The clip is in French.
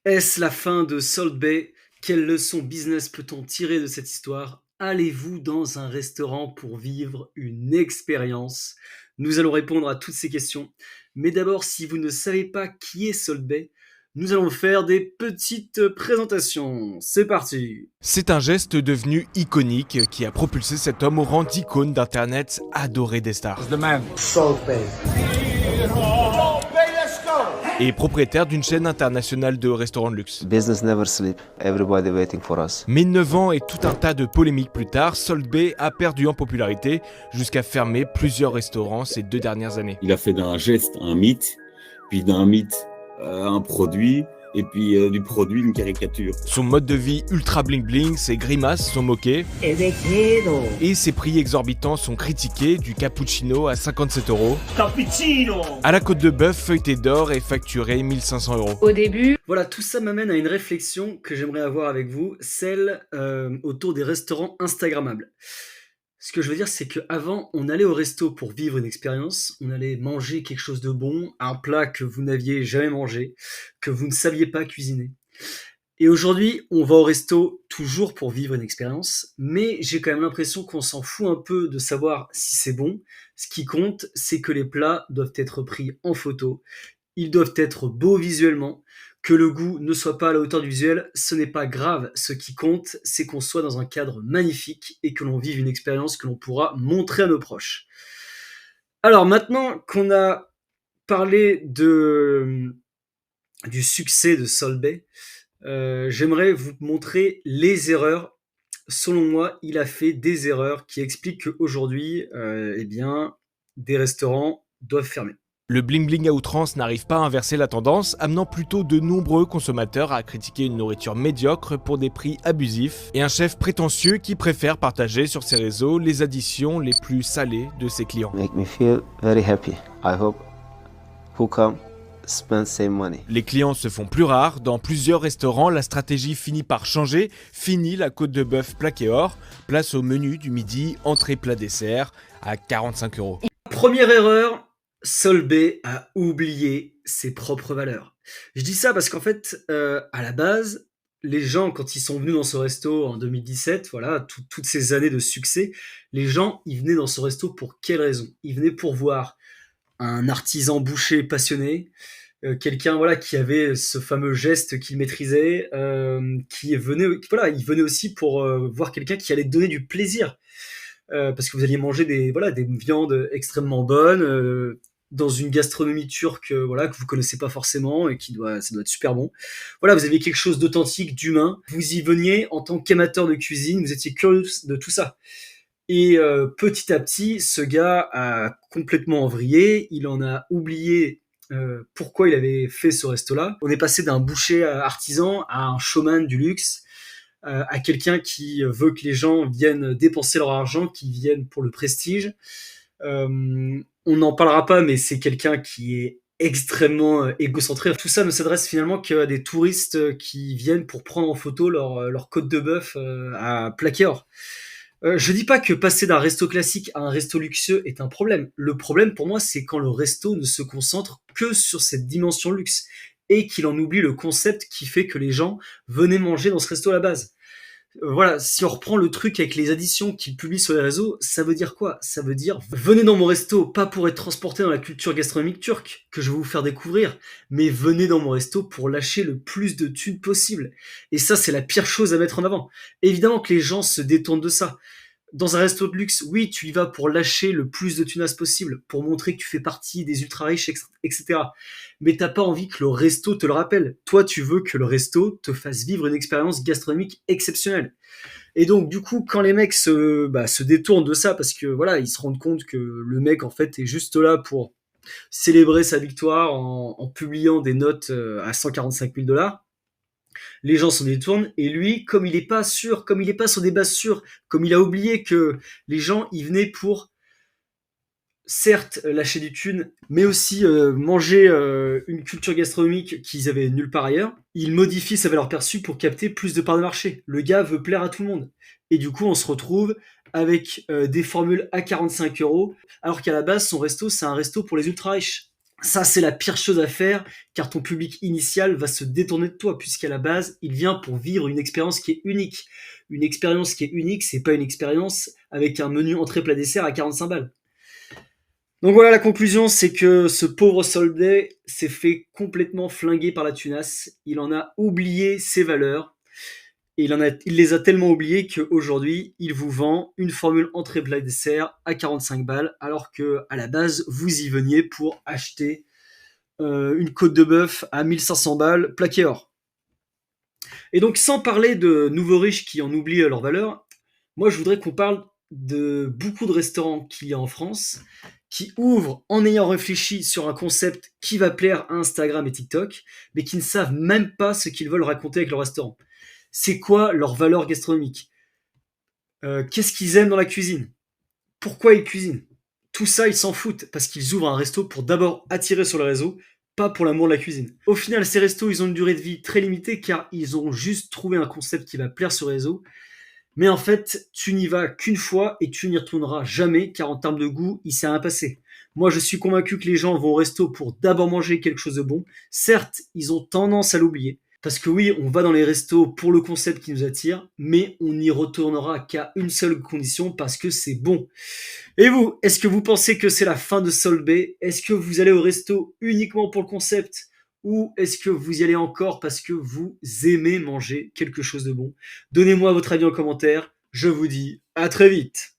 Est-ce la fin de Salt Bae? Quelle leçon business peut-on tirer de cette histoire? Allez-vous dans un restaurant pour vivre une expérience? Nous allons répondre à toutes ces questions. Mais d'abord, si vous ne savez pas qui est Salt Bae, nous allons faire des petites présentations. C'est parti! C'est un geste devenu iconique qui a propulsé cet homme au rang d'icône d'internet adoré des stars. The man. Salt Bae. Et propriétaire d'une chaîne internationale de restaurants de luxe. Business never sleep. Everybody waiting for us. Mais 9 ans et tout un tas de polémiques plus tard, Salt Bae a perdu en popularité jusqu'à fermer plusieurs restaurants ces 2 dernières années. Il a fait d'un geste un mythe, puis d'un mythe un produit, et puis du produit une caricature. Son mode de vie ultra bling bling, ses grimaces sont moquées et ses prix exorbitants sont critiqués, du cappuccino à 57 €. Cappuccino. À la côte de bœuf feuilletée d'or et facturée 1500 €. Au début, Voilà, tout ça m'amène à une réflexion que j'aimerais avoir avec vous, celle autour des restaurants Instagrammables. Ce que je veux dire, c'est qu'avant, on allait au resto pour vivre une expérience, on allait manger quelque chose de bon, un plat que vous n'aviez jamais mangé, que vous ne saviez pas cuisiner. Et aujourd'hui, on va au resto toujours pour vivre une expérience, mais j'ai quand même l'impression qu'on s'en fout un peu de savoir si c'est bon. Ce qui compte, c'est que les plats doivent être pris en photo, ils doivent être beaux visuellement, que le goût ne soit pas à la hauteur du visuel, ce n'est pas grave. Ce qui compte, c'est qu'on soit dans un cadre magnifique et que l'on vive une expérience que l'on pourra montrer à nos proches. Alors maintenant qu'on a parlé du succès de Salt Bae, j'aimerais vous montrer les erreurs. Selon moi, il a fait des erreurs qui expliquent qu'aujourd'hui, eh bien, des restaurants doivent fermer. Le bling bling à outrance n'arrive pas à inverser la tendance, amenant plutôt de nombreux consommateurs à critiquer une nourriture médiocre pour des prix abusifs et un chef prétentieux qui préfère partager sur ses réseaux les additions les plus salées de ses clients. Make me feel very happy. I hope who come spend same money. Les clients se font plus rares, dans plusieurs restaurants la stratégie finit par changer, fini la côte de bœuf plaquée or, place au menu du midi, entrée plat dessert à 45 €. Première erreur, Salt Bae a oublié ses propres valeurs. Je dis ça parce qu'en fait, à la base, les gens quand ils sont venus dans ce resto en 2017, voilà, toutes ces années de succès, les gens, ils venaient dans ce resto pour quelle raison? Ils venaient pour voir un artisan boucher passionné, quelqu'un, voilà, qui avait ce fameux geste qu'il maîtrisait, qui venait, voilà, il venait aussi pour, voir quelqu'un qui allait donner du plaisir. Parce que vous alliez manger des viandes extrêmement bonnes, dans une gastronomie turque, voilà, que vous connaissez pas forcément et ça doit être super bon. Voilà, vous aviez quelque chose d'authentique, d'humain. Vous y veniez en tant qu'amateur de cuisine, vous étiez curieux de tout ça. Et petit à petit, ce gars a complètement vrillé. Il en a oublié pourquoi il avait fait ce resto-là. On est passé d'un boucher artisan à un showman du luxe, à quelqu'un qui veut que les gens viennent dépenser leur argent, qui viennent pour le prestige. On n'en parlera pas, mais c'est quelqu'un qui est extrêmement égocentré. Tout ça ne s'adresse finalement qu'à des touristes qui viennent pour prendre en photo leur côte de bœuf à plaquer or. Je dis pas que passer d'un resto classique à un resto luxueux est un problème. Le problème pour moi, c'est quand le resto ne se concentre que sur cette dimension luxe et qu'il en oublie le concept qui fait que les gens venaient manger dans ce resto à la base. Voilà, si on reprend le truc avec les additions qu'il publie sur les réseaux, ça veut dire quoi? Ça veut dire, venez dans mon resto, pas pour être transporté dans la culture gastronomique turque, que je vais vous faire découvrir, mais venez dans mon resto pour lâcher le plus de thunes possible. Et ça, c'est la pire chose à mettre en avant. Évidemment que les gens se détournent de ça. Dans un resto de luxe, oui, tu y vas pour lâcher le plus de thunas possible, pour montrer que tu fais partie des ultra riches, etc. Mais t'as pas envie que le resto te le rappelle. Toi, tu veux que le resto te fasse vivre une expérience gastronomique exceptionnelle. Et donc, du coup, quand les mecs se détournent de ça, parce que voilà, ils se rendent compte que le mec, en fait, est juste là pour célébrer sa victoire en publiant des notes à 145 000 $, les gens s'en détournent, et lui, comme il est pas sûr, comme il est pas sur des bases sûres, comme il a oublié que les gens y venaient pour, certes, lâcher du thune, mais aussi manger une culture gastronomique qu'ils avaient nulle part ailleurs, il modifie sa valeur perçue pour capter plus de parts de marché. Le gars veut plaire à tout le monde. Et du coup, on se retrouve avec des formules à 45 €, alors qu'à la base, son resto, c'est un resto pour les ultra riches. Ça, c'est la pire chose à faire, car ton public initial va se détourner de toi, puisqu'à la base, il vient pour vivre une expérience qui est unique. Une expérience qui est unique, c'est pas une expérience avec un menu entrée plat dessert à 45 balles. Donc voilà, la conclusion, c'est que ce pauvre soldé s'est fait complètement flinguer par la tunasse. Il en a oublié ses valeurs. Et il les a tellement oubliés qu'aujourd'hui, il vous vend une formule entrée plat dessert à 45 balles, alors que à la base, vous y veniez pour acheter une côte de bœuf à 1500 balles plaqué or. Et donc, sans parler de nouveaux riches qui en oublient leurs valeurs, moi, je voudrais qu'on parle de beaucoup de restaurants qu'il y a en France qui ouvrent en ayant réfléchi sur un concept qui va plaire à Instagram et TikTok, mais qui ne savent même pas ce qu'ils veulent raconter avec leur restaurant. C'est quoi leur valeur gastronomique? Qu'est-ce qu'ils aiment dans la cuisine? Pourquoi ils cuisinent? Tout ça, ils s'en foutent parce qu'ils ouvrent un resto pour d'abord attirer sur le réseau, pas pour l'amour de la cuisine. Au final, ces restos, ils ont une durée de vie très limitée car ils ont juste trouvé un concept qui va plaire sur le réseau. Mais en fait, tu n'y vas qu'une fois et tu n'y retourneras jamais car en termes de goût, il s'est rien passé. Moi, je suis convaincu que les gens vont au resto pour d'abord manger quelque chose de bon. Certes, ils ont tendance à l'oublier. Parce que oui, on va dans les restos pour le concept qui nous attire, mais on n'y retournera qu'à une seule condition, parce que c'est bon. Et vous, est-ce que vous pensez que c'est la fin de Sol B? Est-ce que vous allez au resto uniquement pour le concept? Ou est-ce que vous y allez encore parce que vous aimez manger quelque chose de bon? Donnez-moi votre avis en commentaire. Je vous dis à très vite.